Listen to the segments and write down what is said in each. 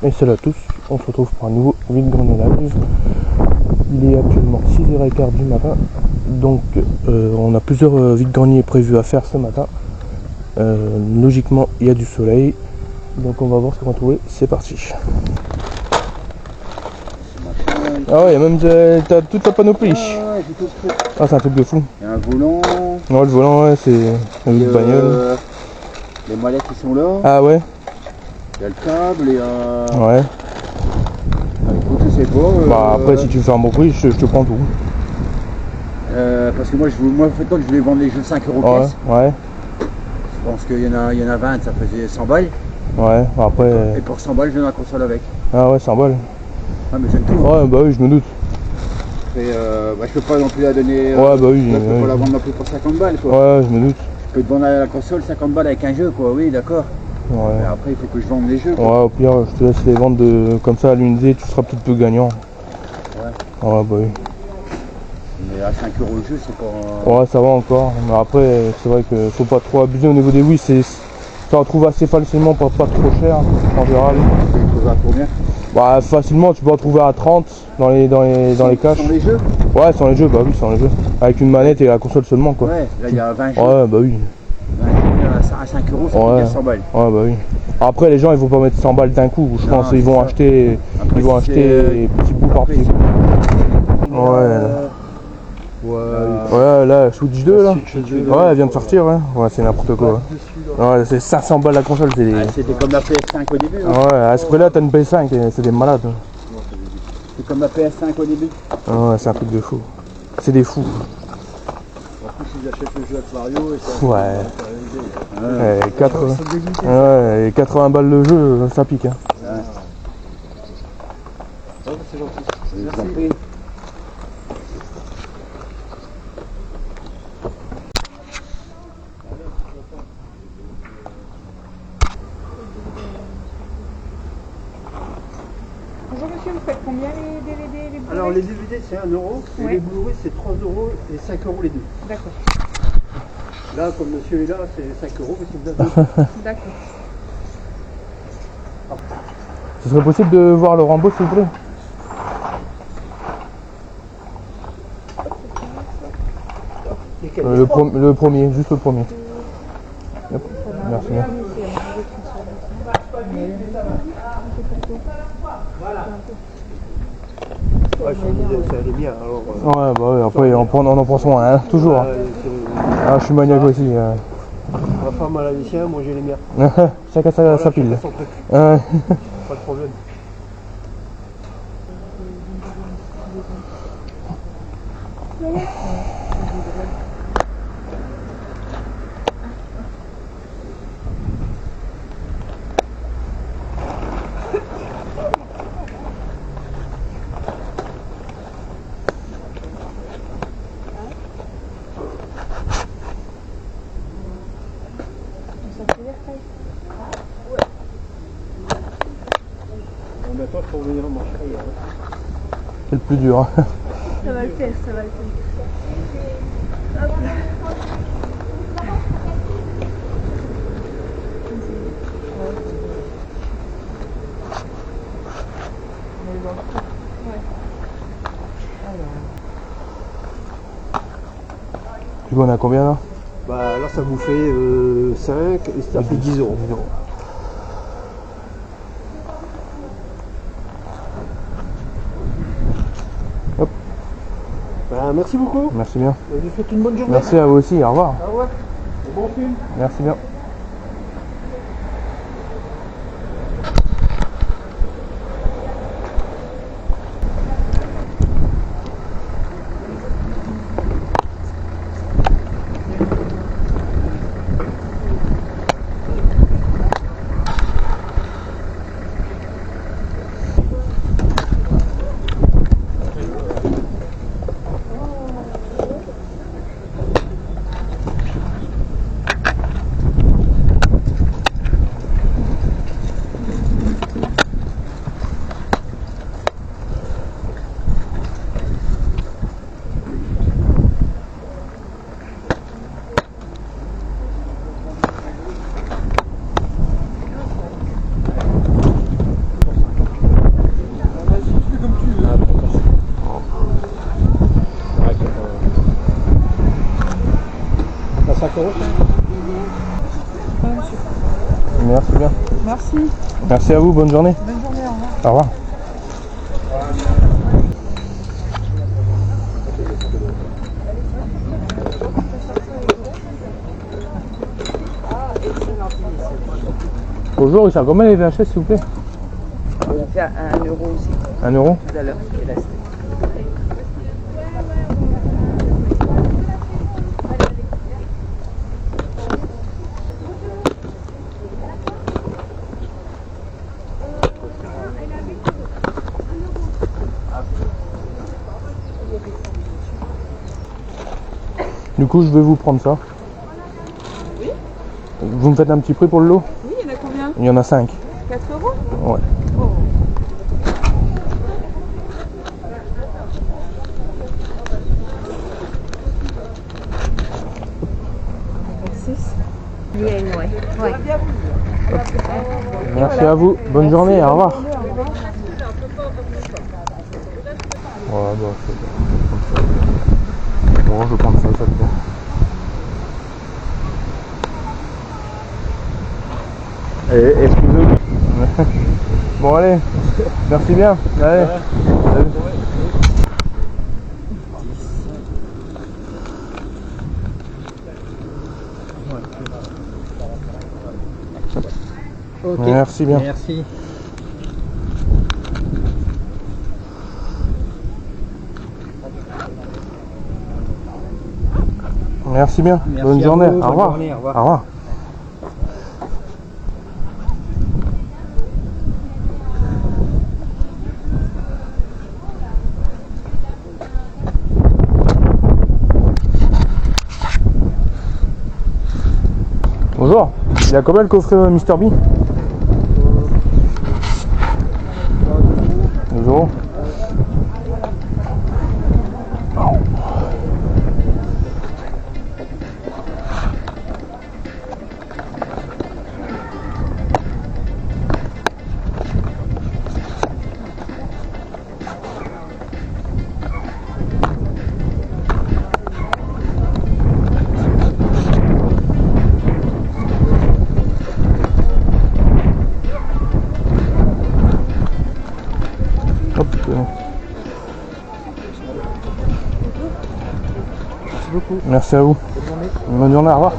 Et salut à tous, on se retrouve pour un nouveau vide-grenier live. Il est actuellement 6h15 du matin, donc on a plusieurs vide-greniers prévus à faire ce matin. Logiquement il y a du soleil, donc on va voir ce qu'on va trouver, c'est parti. Ah ouais, il y a même t'as toute la panoplie. Ouais, j'ai tout ce truc. Ah, c'est un truc de fou. Il y a un volant. Ouais, le volant, ouais, c'est une bagnole. Les molettes qui sont là. Ah ouais. Il y a le câble et ouais. Écoute, je sais pas. Bah après, si tu veux faire un bon prix, je te prends tout. Parce que moi, en fait, je voulais vendre les jeux 5 € pièce. Ouais. Je pense qu'il y en a 20, ça faisait 100 balles. Ouais, après. Et pour 100 balles, je donne la console avec. Ah ouais, 100 balles. Ah, mais j'aime tout. Ouais, bah oui, je me doute. Et je peux pas non plus la donner. Ouais, bah oui. Je peux pas la vendre non plus pour 50 balles, quoi. Ouais, je me doute. Je peux te vendre la console 50 balles avec un jeu, quoi. Oui, d'accord. Ouais. Mais après, il faut que je vende les jeux, quoi. Ouais, au pire, je te laisse les vendre comme ça à l'unité, tu seras peut-être plus gagnant. Ouais. Ouais, bah oui. Mais à 5 € le jeu, c'est pas. Ouais, ça va encore. Mais après, c'est vrai que faut pas trop abuser au niveau des Wii. Ça en trouve assez facilement pour pas trop cher en général. Tu trouves à combien? Bah, facilement, tu peux en trouver à 30 dans les caches. Sans les jeux? Ouais, sans les jeux, bah oui, sans les jeux. Avec une manette et la console seulement, quoi. Ouais, là il y a 20 jeux. Ouais, bah oui. 20 jeux à 5 €, ça peut dire 100 balles. Ouais, bah oui. Après, les gens, ils vont pas mettre 100 balles d'un coup. Je pense qu'ils vont acheter, après, ils vont acheter petits bouts par petit. Ouais, là, Switch 2, là. Ouais, elle vient de sortir, ouais. Ouais, c'est n'importe quoi. Ouais, c'est 500 balles la console, c'est des... C'était comme la PS5 au début. Hein. Ouais, à ce prix-là, t'as une PS5, c'est des malades. C'est comme la PS5 au début. Ouais, c'est un truc de fou. C'est des fous. En plus, ils achètent le jeu avec Mario et ça. Ouais. 80 balles le jeu, ça pique. Hein. Ouais, c'est gentil. Merci. Bonjour monsieur, vous faites combien les DVD et les Blu-ray? Alors les DVD c'est 1 € et les Blu-ray c'est 3 € et 5 € les deux. D'accord. Là comme monsieur est là c'est 5 € mais c'est bien. D'accord. Ce serait possible de voir le Rambo s'il vous plaît? Le premier, juste le premier. Hop. Merci. Ouais, je me disais, c'est les miens alors. Ouais, bah ouais, après on en prend soin, hein, toujours. Ah, je suis maniaque aussi. Ma femme elle a les siens, moi j'ai les miens. Chacun sa pile. Son truc. Ouais. Pas de problème. Bon, maintenant il faut revenir en marche arrière. C'est le plus dur. Hein. Ça va le faire, ça va le faire. Du coup, on a combien là? Bah là ça vous fait 5 et ça fait 10 €. Hop. Bah, merci beaucoup. Merci bien. Je vous souhaite une bonne journée. Merci à vous aussi, au revoir. Au revoir. Et bon film. Merci bien. €. Merci bien. Merci. Merci à vous, bonne journée. Bonne journée, au revoir. Au revoir. Bonjour, Richard, combien les VHS s'il vous plaît? On a fait à 1 euro aussi, 1 euro? tout à l'heure, il est resté. Du coup, je vais vous prendre ça. Oui. Vous me faites un petit prix pour le lot? Oui, il y en a combien? Il y en a 5. 4 euros? Ouais. Oh. Merci à vous. Bonne journée. Au revoir. Voilà, bah, c'est bon. Bon, je vais prendre ça, ça bien. Excusez-moi. Bon, allez. Merci bien. Allez. Salut. Ok. Merci bien. Merci. Merci bien. Merci Bonne à journée. vous, Au bonne revoir. journée, au revoir. Au revoir. Bonjour. Il y a combien le coffret Mr B? 2 euros. Hop. Merci beaucoup. Merci à vous. Bonne journée. Bonne journée, au revoir.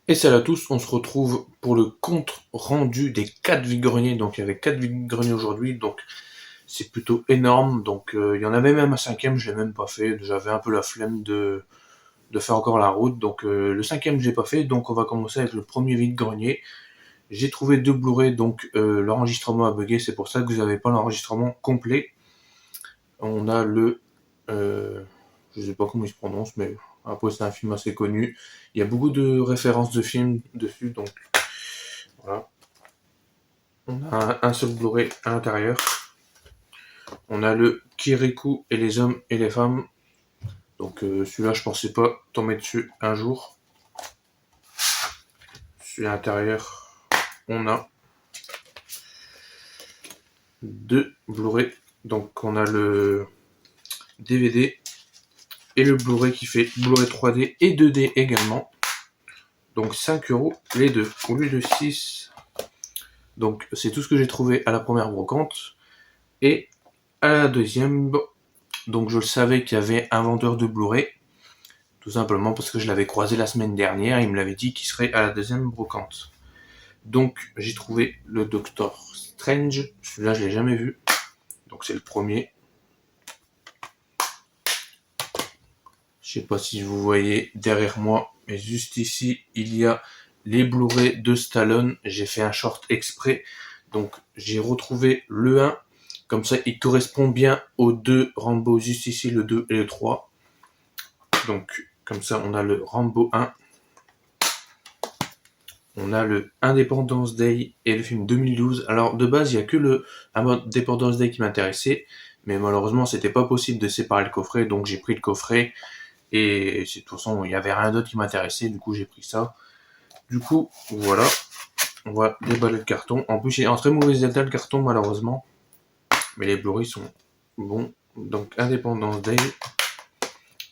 Et salut à tous, on se retrouve pour le compte rendu des 4 vide-greniers. Donc il y avait 4 vide-greniers aujourd'hui, donc c'est plutôt énorme. Donc il y en avait même un 5e, je l'ai même pas fait. J'avais un peu la flemme de faire encore la route. Donc le 5e je l'ai pas fait, donc on va commencer avec le premier vide-grenier. J'ai trouvé 2 Blu-ray, donc l'enregistrement a bugué, c'est pour ça que vous n'avez pas l'enregistrement complet. On a le... je sais pas comment il se prononce, mais après c'est un film assez connu. Il y a beaucoup de références de films dessus, donc voilà. On a un seul Blu-ray à l'intérieur. On a le Kirikou et les hommes et les femmes. Donc celui-là, je pensais pas tomber dessus un jour. Celui à l'intérieur, on a 2 Blu-ray. Donc on a le DVD et le Blu-ray qui fait Blu-ray 3D et 2D également. Donc 5 € les deux, au lieu de 6. Donc c'est tout ce que j'ai trouvé à la première brocante. Et à la deuxième, donc je le savais qu'il y avait un vendeur de Blu-ray. Tout simplement parce que je l'avais croisé la semaine dernière, il me l'avait dit qu'il serait à la deuxième brocante. Donc j'ai trouvé le Doctor Strange, celui-là je l'ai jamais vu. Donc c'est le premier. Je sais pas si vous voyez derrière moi, mais juste ici, il y a les Blu-ray de Stallone. J'ai fait un short exprès. Donc, j'ai retrouvé le 1. Comme ça, il correspond bien aux 2 Rambo, juste ici, le 2 et le 3. Donc, comme ça, on a le Rambo 1. On a le Independence Day et le film 2012. Alors, de base, il n'y a que le Independence Day qui m'intéressait. Mais malheureusement, c'était pas possible de séparer le coffret. Donc, j'ai pris le coffret. Et de toute façon, il n'y avait rien d'autre qui m'intéressait, du coup j'ai pris ça. Du coup, voilà. On va déballer le carton. En plus, il est en très mauvais état le carton, malheureusement. Mais les Blu-ray sont bons. Donc, Independence Day.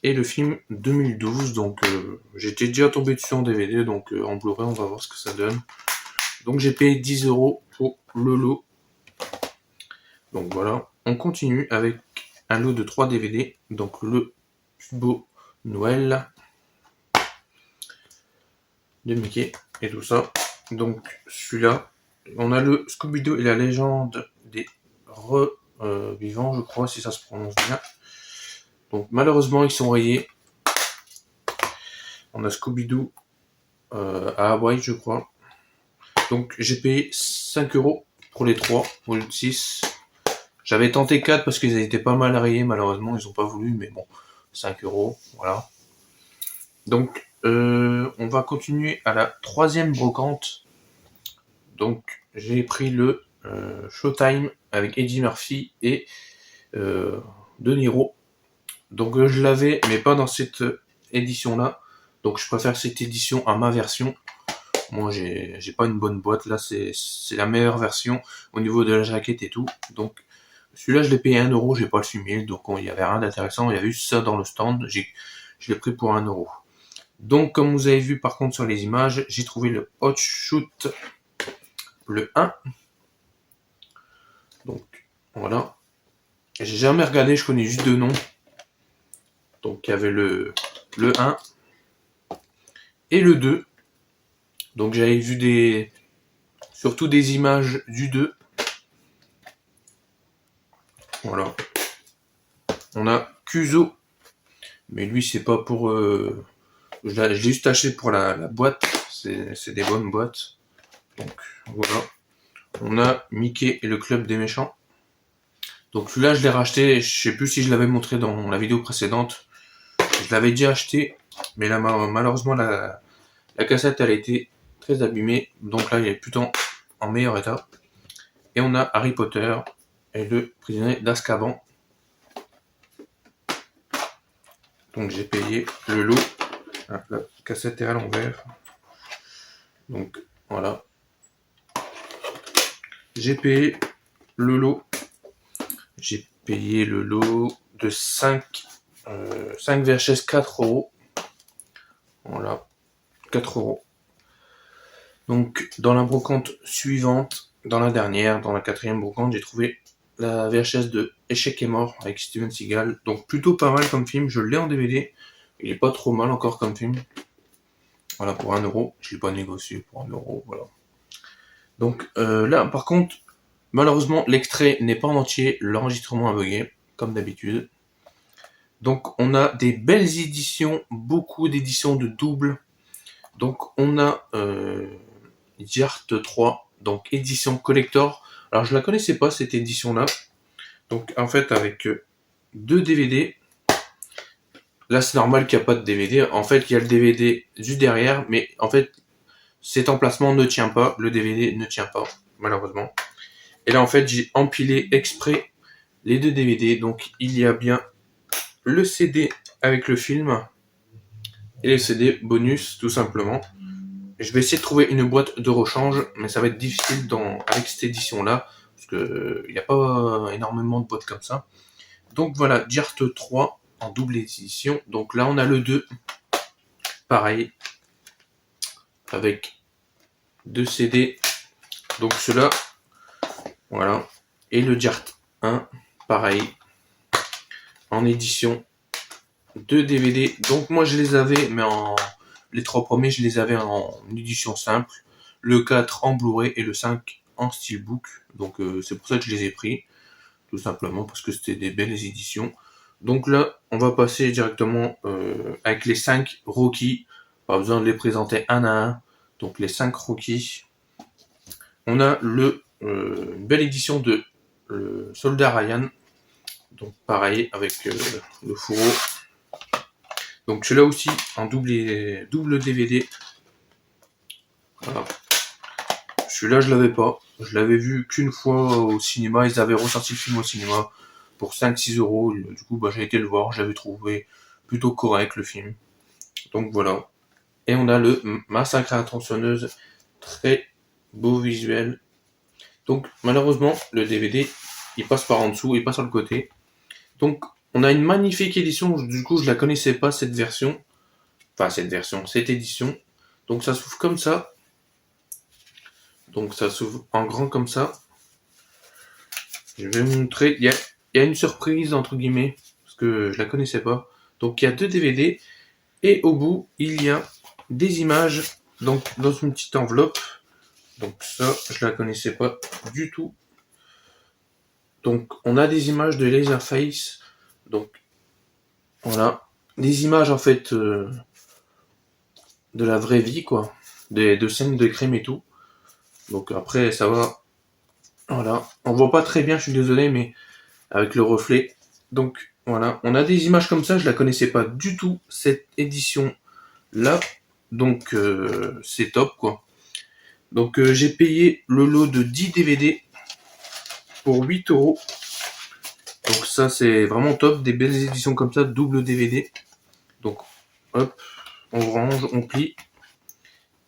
Et le film 2012. Donc, j'étais déjà tombé dessus en DVD. Donc, en Blu-ray, on va voir ce que ça donne. Donc, j'ai payé 10 € pour le lot. Donc, voilà. On continue avec un lot de 3 DVD. Donc, le plus beau Noël de Mickey et tout ça. Donc celui-là, on a le Scooby-Doo et la légende des revivants, je crois, si ça se prononce bien. Donc malheureusement, ils sont rayés. On a Scooby-Doo à Hawaï, je crois. Donc j'ai payé 5 € pour les 3, au lieu de 6. J'avais tenté 4 parce qu'ils étaient pas mal rayés, malheureusement, ils ont pas voulu, mais bon, 5 €, voilà. Donc on va continuer à la 3e brocante. Donc j'ai pris le Showtime avec Eddie Murphy et De Niro. Donc je l'avais, mais pas dans cette édition-là. Donc je préfère cette édition à ma version. Moi j'ai pas une bonne boîte, là c'est la meilleure version au niveau de la jaquette et tout. Donc celui-là je l'ai payé 1 €, j'ai pas le fumier, donc il y avait rien d'intéressant. Il y avait juste ça dans le stand, je l'ai pris pour 1 €. Donc, comme vous avez vu par contre sur les images, j'ai trouvé le Hot Shoot, le 1. Donc, voilà. J'ai jamais regardé, je connais juste 2 noms. Donc, il y avait le 1 et le 2. Donc, j'avais vu surtout des images du 2. Voilà. On a Kuzo. Mais lui, c'est pas pour... je l'ai juste acheté pour la boîte. C'est des bonnes boîtes. Donc, voilà. On a Mickey et le club des méchants. Donc celui-là, je l'ai racheté. Je sais plus si je l'avais montré dans la vidéo précédente. Je l'avais déjà acheté. Mais là, malheureusement, la cassette, elle a été très abîmée. Donc là, il est plutôt en meilleur état. Et on a Harry Potter et le prisonnier d'Azkaban. Donc j'ai payé le lot. Ah, la cassette est à l'envers. Donc voilà. J'ai payé le lot. J'ai payé le lot de 5 VHS 4 €. Voilà. 4 €. Donc dans la brocante suivante, dans la dernière, dans la 4e brocante, j'ai trouvé la VHS de Échec et mort avec Steven Seagal. Donc plutôt pas mal comme film. Je l'ai en DVD. Il est pas trop mal encore comme film. Voilà, pour 1 €. Je l'ai pas négocié pour 1 €. Voilà. Donc là, par contre, malheureusement, l'extrait n'est pas en entier. L'enregistrement a bugué, comme d'habitude. Donc on a des belles éditions, beaucoup d'éditions de double. Donc on a Dirt 3, donc édition collector. Alors je la connaissais pas cette édition-là. Donc en fait avec 2 DVD. Là c'est normal qu'il n'y a pas de DVD. En fait il y a le DVD du derrière, mais en fait cet emplacement ne tient pas. Le DVD ne tient pas, malheureusement. Et là en fait j'ai empilé exprès les 2 DVD. Donc il y a bien le CD avec le film et les CD bonus tout simplement. Je vais essayer de trouver une boîte de rechange, mais ça va être difficile avec cette édition-là, parce que il n'y a pas énormément de boîtes comme ça. Donc voilà, Dirt 3 en double édition. Donc là on a le 2, pareil, avec 2 CD. Donc ceux-là, voilà. Et le Dirt 1, pareil, en édition 2 DVD. Donc moi je les avais, mais les 3 premiers je les avais en édition simple, le 4 en Blu-ray et le 5 en Steelbook. Donc c'est pour ça que je les ai pris, tout simplement parce que c'était des belles éditions. Donc là on va passer directement avec les 5 Rocky. Pas besoin de les présenter un à un. Donc les 5 Rocky. On a une belle édition de le Soldat Ryan. Donc pareil avec le fourreau. Donc celui-là aussi en double DVD. Voilà. Celui-là je l'avais pas. Je l'avais vu qu'une fois au cinéma. Ils avaient ressorti le film au cinéma pour 5-6 €. Du coup j'ai été le voir. Je l'avais trouvé plutôt correct le film. Donc voilà. Et on a le Massacre à la tronçonneuse, très beau visuel. Donc malheureusement le DVD il passe par en dessous, il passe sur le côté. Donc on a une magnifique édition, du coup je la connaissais pas cette version. Enfin cette édition. Donc ça s'ouvre comme ça. Donc ça s'ouvre en grand comme ça. Je vais vous montrer, il y a une surprise entre guillemets, parce que je la connaissais pas. Donc il y a 2 DVD, et au bout il y a des images, donc dans une petite enveloppe. Donc ça, je la connaissais pas du tout. Donc on a des images de Leatherface. Donc voilà, des images en fait de la vraie vie quoi, de scènes de crime et tout. Donc après ça va. Voilà, on voit pas très bien, je suis désolé, mais avec le reflet. Donc voilà, on a des images comme ça, je la connaissais pas du tout cette édition là. Donc c'est top quoi. Donc j'ai payé le lot de 10 DVD pour 8 €. Donc ça c'est vraiment top, des belles éditions comme ça, double DVD. Donc hop, on range, on plie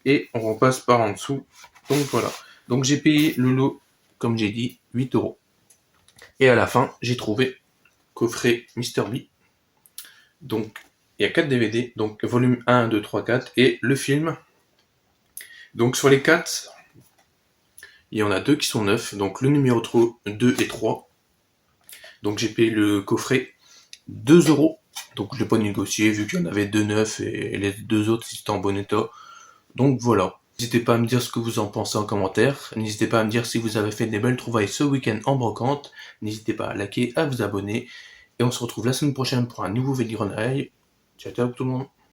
et on repasse par en dessous. Donc voilà. Donc j'ai payé le lot, comme j'ai dit, 8 €. Et à la fin, j'ai trouvé coffret Mr. B. Donc il y a 4 DVD, donc volume 1, 2, 3, 4 et le film. Donc sur les 4, il y en a 2 qui sont neufs, donc le numéro 2 et 3. Donc j'ai payé le coffret 2 €. Donc je l'ai pas négocié vu qu'il y en avait 2 neufs et les 2 autres étaient en bon état. Donc voilà. N'hésitez pas à me dire ce que vous en pensez en commentaire. N'hésitez pas à me dire si vous avez fait des belles trouvailles ce week-end en brocante. N'hésitez pas à liker, à vous abonner. Et on se retrouve la semaine prochaine pour un nouveau Vide-Grenaille. Ciao ciao tout le monde.